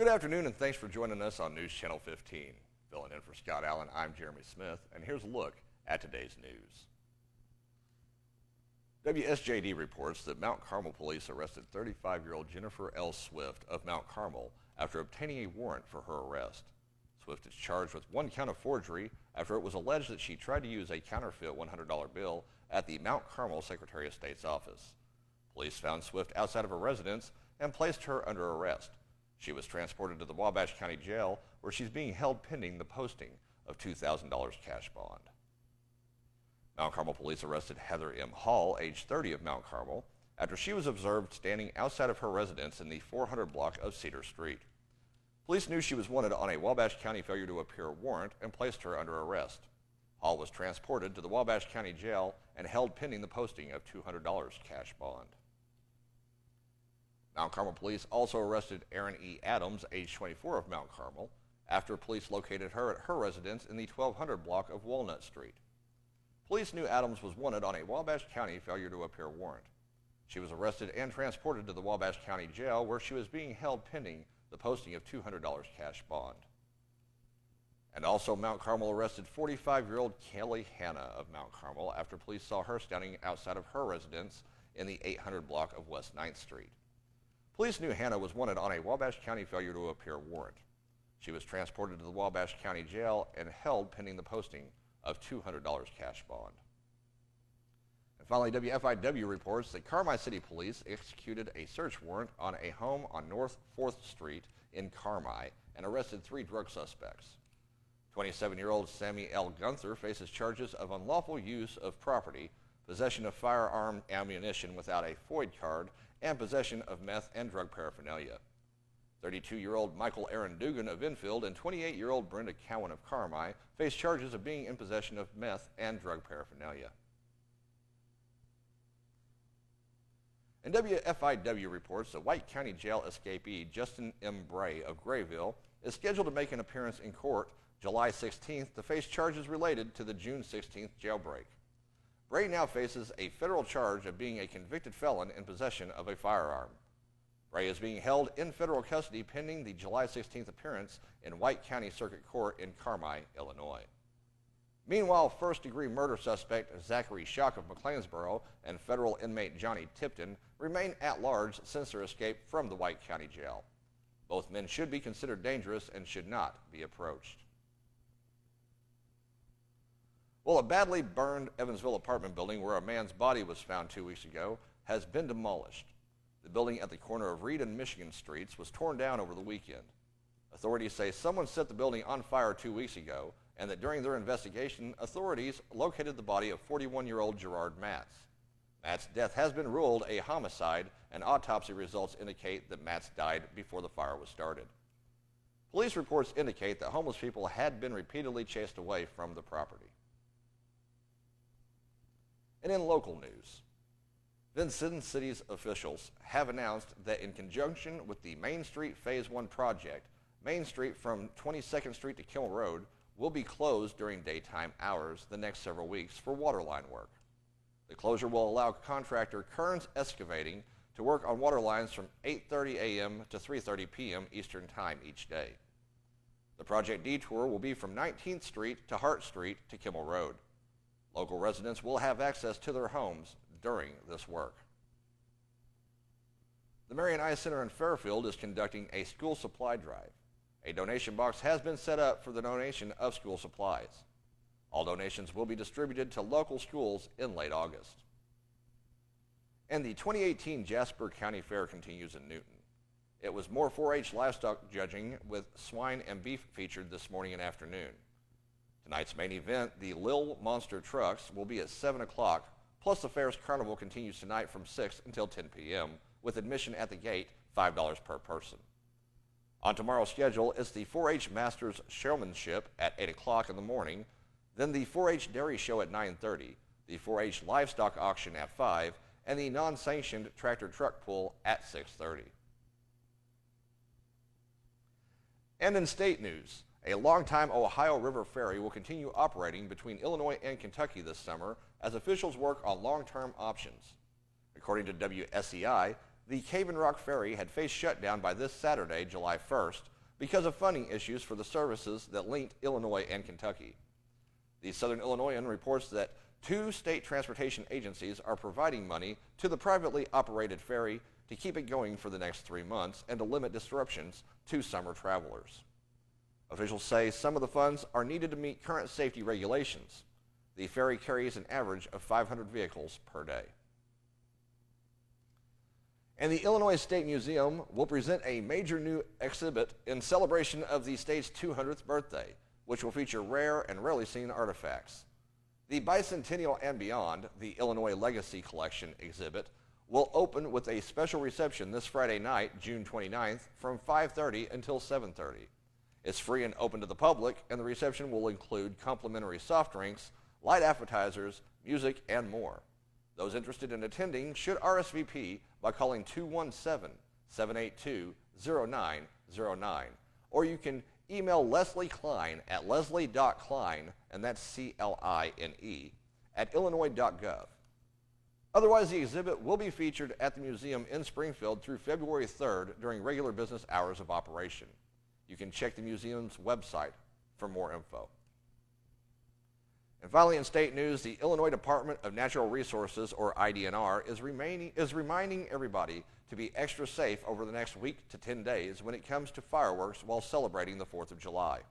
Good afternoon, and thanks for joining us on News Channel 15. Filling in for Scott Allen, I'm Jeremy Smith, and here's a look at today's news. WSJD reports that Mount Carmel police arrested 35-year-old Jennifer L. Swift of Mount Carmel after obtaining a warrant for her arrest. Swift is charged with one count of forgery after it was alleged that she tried to use a counterfeit $100 bill at the Mount Carmel Secretary of State's office. Police found Swift outside of her residence and placed her under arrest. She was transported to the Wabash County Jail, where she's being held pending the posting of $2,000 cash bond. Mount Carmel police arrested Heather M. Hall, age 30, of Mount Carmel, after she was observed standing outside of her residence in the 400 block of Cedar Street. Police knew she was wanted on a Wabash County failure to appear warrant and placed her under arrest. Hall was transported to the Wabash County Jail and held pending the posting of $200 cash bond. Mount Carmel police also arrested Erin E. Adams, age 24, of Mount Carmel, after police located her at her residence in the 1200 block of Walnut Street. Police knew Adams was wanted on a Wabash County failure to appear warrant. She was arrested and transported to the Wabash County Jail, where she was being held pending the posting of $200 cash bond. And also, Mount Carmel arrested 45-year-old Kelly Hanna of Mount Carmel after police saw her standing outside of her residence in the 800 block of West 9th Street. Police knew Hanna was wanted on a Wabash County failure to appear warrant. She was transported to the Wabash County Jail and held pending the posting of $200 cash bond. And finally, WFIW reports that Carmi City Police executed a search warrant on a home on North 4th Street in Carmi and arrested 3 drug suspects. 27-year-old Sammy L. Gunther faces charges of unlawful use of property, possession of firearm ammunition without a FOID card, and possession of meth and drug paraphernalia. 32-year-old Michael Aaron Dugan of Enfield and 28-year-old Brenda Cowan of Carmi face charges of being in possession of meth and drug paraphernalia. And WFIW reports that White County Jail escapee Justin M. Bray of Grayville is scheduled to make an appearance in court July 16th to face charges related to the June 16th jailbreak. Bray now faces a federal charge of being a convicted felon in possession of a firearm. Bray is being held in federal custody pending the July 16th appearance in White County Circuit Court in Carmi, Illinois. Meanwhile, first-degree murder suspect Zachary Schock of McLeansboro and federal inmate Johnny Tipton remain at large since their escape from the White County Jail. Both men should be considered dangerous and should not be approached. Well, a badly burned Evansville apartment building where a man's body was found 2 weeks ago has been demolished. The building at the corner of Reed and Michigan Streets was torn down over the weekend. Authorities say someone set the building on fire 2 weeks ago, and that during their investigation, authorities located the body of 41-year-old Gerard Matz. Matt's death has been ruled a homicide, and autopsy results indicate that Matz died before the fire was started. Police reports indicate that homeless people had been repeatedly chased away from the property. And in local news, Vincennes City's officials have announced that in conjunction with the Main Street Phase 1 project, Main Street from 22nd Street to Kimmel Road will be closed during daytime hours the next several weeks for waterline work. The closure will allow contractor Kearns Excavating to work on water lines from 8:30 a.m. to 3:30 p.m. Eastern Time each day. The project detour will be from 19th Street to Hart Street to Kimmel Road. Local residents will have access to their homes during this work. The Marion Eye Center in Fairfield is conducting a school supply drive. A donation box has been set up for the donation of school supplies. All donations will be distributed to local schools in late August. And the 2018 Jasper County Fair continues in Newton. It was more 4-H livestock judging with swine and beef featured this morning and afternoon. Tonight's main event, the Lil Monster Trucks, will be at 7 o'clock, plus the fair's carnival continues tonight from 6 until 10 p.m., with admission at the gate $5 per person. On tomorrow's schedule is the 4-H Masters Showmanship at 8 o'clock in the morning, then the 4-H Dairy Show at 9:30, the 4-H Livestock Auction at 5, and the non-sanctioned tractor truck pull at 6:30. And in state news, a longtime Ohio River ferry will continue operating between Illinois and Kentucky this summer as officials work on long-term options. According to WSEI, the Cave and Rock Ferry had faced shutdown by this Saturday, July 1st, because of funding issues for the services that linked Illinois and Kentucky. The Southern Illinoisan reports that 2 state transportation agencies are providing money to the privately operated ferry to keep it going for the next 3 months and to limit disruptions to summer travelers. Officials say some of the funds are needed to meet current safety regulations. The ferry carries an average of 500 vehicles per day. And the Illinois State Museum will present a major new exhibit in celebration of the state's 200th birthday, which will feature rare and rarely seen artifacts. The Bicentennial and Beyond, the Illinois Legacy Collection exhibit, will open with a special reception this Friday night, June 29th, from 5:30 until 7:30. It's free and open to the public, and the reception will include complimentary soft drinks, light appetizers, music, and more. Those interested in attending should RSVP by calling 217-782-0909, or you can email Leslie Klein at leslie.klein, and that's C-L-I-N-E, at illinois.gov. Otherwise, the exhibit will be featured at the museum in Springfield through February 3rd during regular business hours of operation. You can check the museum's website for more info. And finally, in state news, the Illinois Department of Natural Resources, or IDNR, is reminding everybody to be extra safe over the next week to 10 days when it comes to fireworks while celebrating the 4th of July.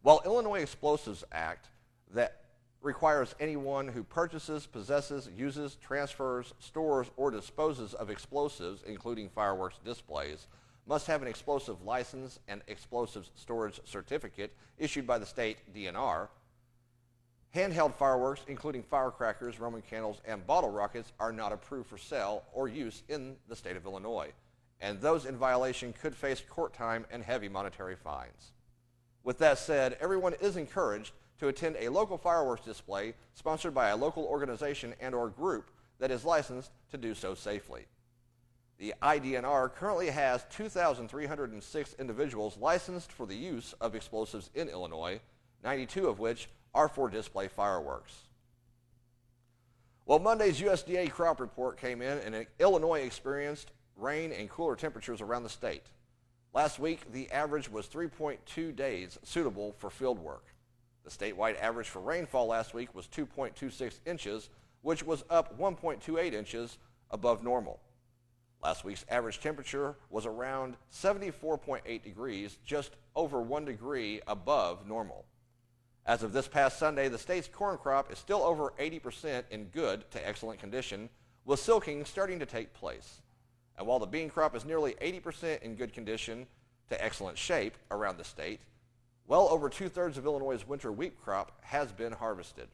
While Illinois Explosives Act that requires anyone who purchases, possesses, uses, transfers, stores, or disposes of explosives, including fireworks displays, must have an explosive license and explosives storage certificate issued by the state DNR, handheld fireworks, including firecrackers, Roman candles, and bottle rockets, are not approved for sale or use in the state of Illinois, and those in violation could face court time and heavy monetary fines. With that said, everyone is encouraged to attend a local fireworks display sponsored by a local organization and/or group that is licensed to do so safely. The IDNR currently has 2,306 individuals licensed for the use of explosives in Illinois, 92 of which are for display fireworks. Well, Monday's USDA crop report came in, and Illinois experienced rain and cooler temperatures around the state. Last week, the average was 3.2 days suitable for field work. The statewide average for rainfall last week was 2.26 inches, which was up 1.28 inches above normal. Last week's average temperature was around 74.8 degrees, just over 1 degree above normal. As of this past Sunday, the state's corn crop is still over 80% in good to excellent condition, with silking starting to take place. And while the bean crop is nearly 80% in good condition to excellent shape around the state, well over 2/3 of Illinois' winter wheat crop has been harvested.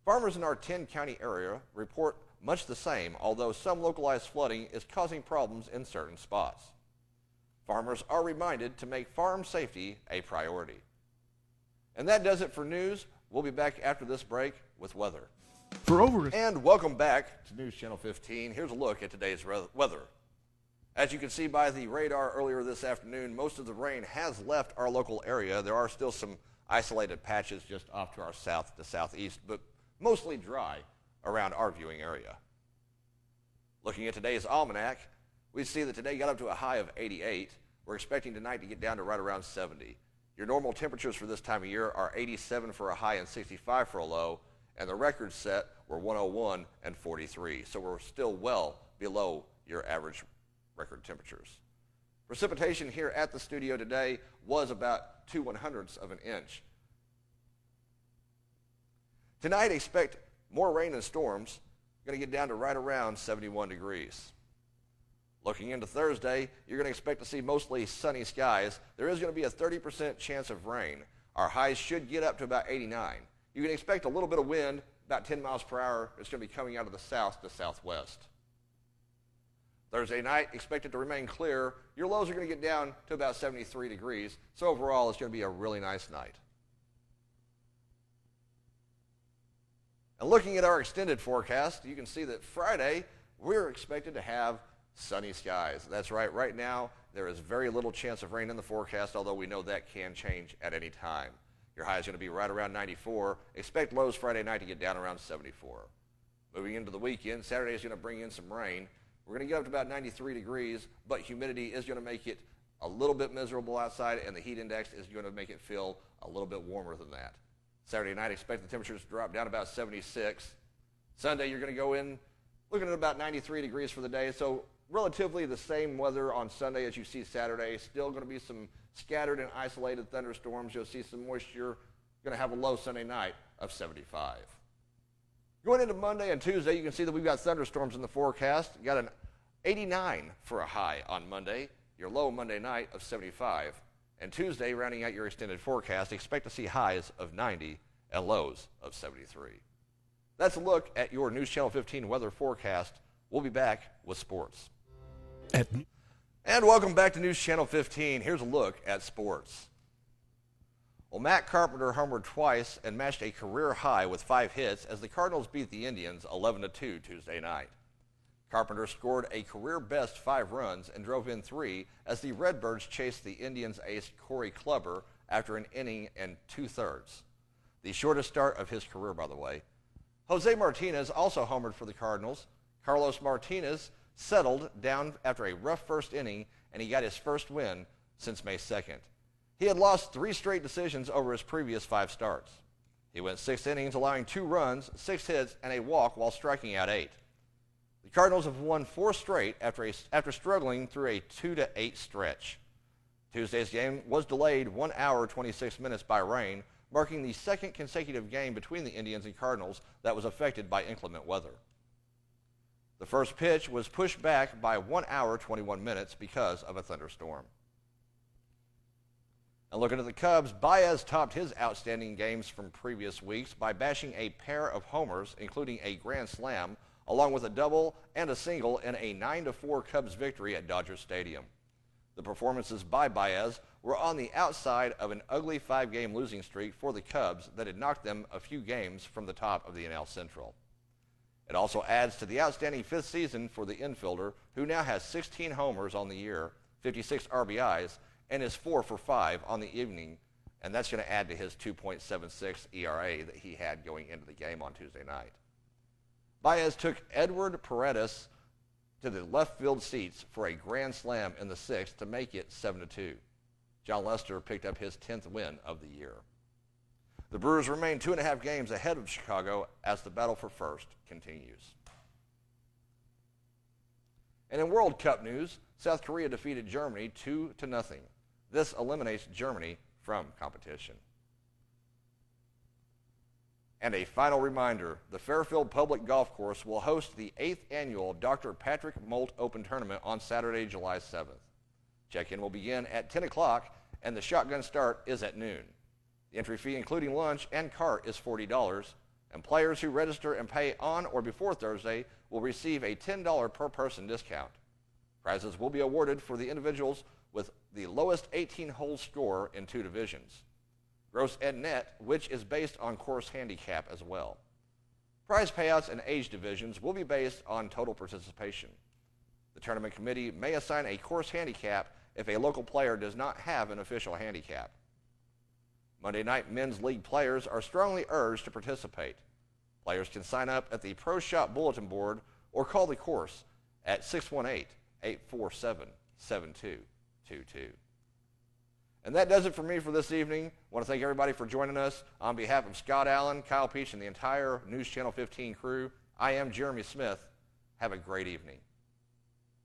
Farmers in our 10-county area report much the same, although some localized flooding is causing problems in certain spots. Farmers are reminded to make farm safety a priority. And that does it for news. We'll be back after this break with weather. And welcome back to News Channel 15. Here's a look at today's weather. As you can see by the radar earlier this afternoon, most of the rain has left our local area. There are still some isolated patches just off to our south to southeast, but mostly dry around our viewing area. Looking at today's almanac, we see that today got up to a high of 88. We're expecting tonight to get down to right around 70. Your normal temperatures for this time of year are 87 for a high and 65 for a low, and the records set were 101 and 43. So we're still well below your average record temperatures. Precipitation here at the studio today was about 2/100ths of an inch. Tonight, expect more rain and storms. Going to get down to right around 71 degrees. Looking into Thursday, you're going to expect to see mostly sunny skies. There is going to be a 30% chance of rain. Our highs should get up to about 89. You can expect a little bit of wind, about 10 miles per hour. It's going to be coming out of the south to southwest. Thursday night, expected to remain clear. Your lows are going to get down to about 73 degrees. So overall, it's going to be a really nice night. And looking at our extended forecast, you can see that Friday, we're expected to have sunny skies. That's right. Right now, there is very little chance of rain in the forecast, although we know that can change at any time. Your high is going to be right around 94. Expect lows Friday night to get down around 74. Moving into the weekend, Saturday is going to bring in some rain. We're going to get up to about 93 degrees, but humidity is going to make it a little bit miserable outside, and the heat index is going to make it feel a little bit warmer than that. Saturday night, expect the temperatures to drop down about 76. Sunday, you're going to go in looking at about 93 degrees for the day, so relatively the same weather on Sunday as you see Saturday. Still going to be some scattered and isolated thunderstorms. You'll see some moisture. Going to have a low Sunday night of 75. Going into Monday and Tuesday, you can see that we've got thunderstorms in the forecast. You got an 89 for a high on Monday, your low Monday night of 75. And Tuesday, rounding out your extended forecast, expect to see highs of 90 and lows of 73. That's a look at your News Channel 15 weather forecast. We'll be back with sports. And welcome back to News Channel 15. Here's a look at sports. Well, Matt Carpenter homered twice and matched a career high with 5 hits as the Cardinals beat the Indians 11-2 Tuesday night. Carpenter scored a career-best 5 runs and drove in 3 as the Redbirds chased the Indians ace Corey Kluber after an inning and 2/3. The shortest start of his career, by the way. Jose Martinez also homered for the Cardinals. Carlos Martinez settled down after a rough first inning, and he got his first win since May 2nd. He had lost 3 straight decisions over his previous 5 starts. He went 6 innings, allowing 2 runs, 6 hits, and a walk while striking out 8. The Cardinals have won 4 straight after struggling through a 2-8 stretch. Tuesday's game was delayed 1 hour 26 minutes by rain, marking the 2nd consecutive game between the Indians and Cardinals that was affected by inclement weather. The first pitch was pushed back by 1 hour 21 minutes because of a thunderstorm. And looking at the Cubs, Baez topped his outstanding games from previous weeks by bashing a pair of homers, including a grand slam, along with a double and a single in a 9-4 Cubs victory at Dodger Stadium. The performances by Baez were on the outside of an ugly 5-game losing streak for the Cubs that had knocked them a few games from the top of the NL Central. It also adds to the outstanding 5th season for the infielder, who now has 16 homers on the year, 56 RBIs, and is 4 for 5 on the evening, and that's going to add to his 2.76 ERA that he had going into the game on Tuesday night. Baez took Edward Paredes to the left field seats for a grand slam in the 6th to make it 7-2. John Lester picked up his 10th win of the year. The Brewers remain 2.5 games ahead of Chicago as the battle for first continues. And in World Cup news, South Korea defeated Germany 2-0. This eliminates Germany from competition. And a final reminder, the Fairfield Public Golf Course will host the 8th annual Dr. Patrick Molt Open Tournament on Saturday, July 7th. Check-in will begin at 10 o'clock, and the shotgun start is at noon. The entry fee, including lunch and cart, is $40, and players who register and pay on or before Thursday will receive a $10 per person discount. Prizes will be awarded for the individuals with the lowest 18-hole score in 2 divisions. Gross and net, which is based on course handicap as well. Prize payouts and age divisions will be based on total participation. The tournament committee may assign a course handicap if a local player does not have an official handicap. Monday night men's league players are strongly urged to participate. Players can sign up at the Pro Shop bulletin board or call the course at 618-847-7222. And that does it for me for this evening. I want to thank everybody for joining us. On behalf of Scott Allen, Kyle Peach, and the entire News Channel 15 crew, I am Jeremy Smith. Have a great evening.